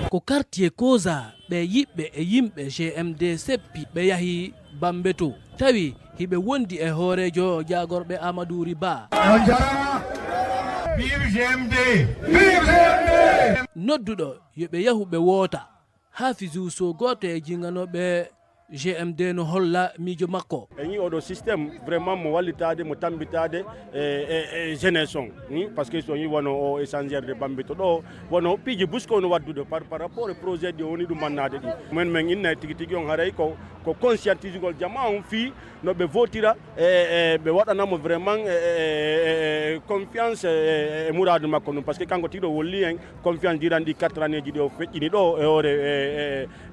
ko quartier Koza ɓe yiɓɓe e yimɓe GMD seppi ɓe yahi Bambeto tawi hiɓe wondi e hoorejo jagorɓe Amadou Riba. Vive GMD! Vive GMD! Nodduɗo yoɓe yahu ɓe woota. Hafizou Sow goto e jinganoɓe GMD no holla miijo makko. Ni oɗo système vraiment mo wallitade mo tambitade jeunesse on parce que so yi wono o échangeur de Bambeto ɗo wono piiji busko no waddude par rapport au projet ɗi woni ɗum mannade ɗi men inna tigi on haray ko conscientisugol jama on fi no ɓe votira ɓe waɗanamo vraiment confiance e mouradu makko ɗum parce que kanko tigi ɗo wolli en confiance jiran ɗi 4 années ji ɗi o feƴƴini ɗo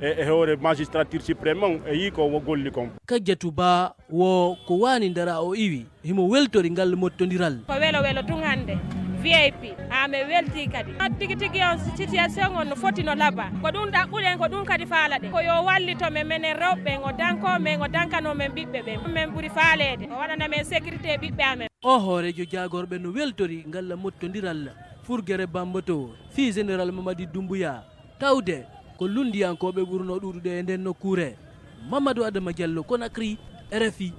e hoore magistrature suprême on e yi ko wo golli kon. Kajjatu Ba wo ko wani ndara o iwi himo weltori ngal mottodiral ko welo tun hande VIP me welti kadi tigi on situation on no foti no laba ko ɗum ɗaɓɓuɗen ko ɗum kadi faalade ko yo wallito men menen rewɓe ngo danko men ngo dankano men ɓiɓɓe ɓen men ɓuuri faalede o waɗana men sécurité ɓiɓɓe amen. O hoorejo jagorɓe no weltori ngal mottodiral Furguere Bambeto fi général Mamadi Doumbouya tawde ko lundiyankoɓe ɓurno ɗuɗude e nden nokkure. Mamadou Adama Diallo, Conakry, RFI.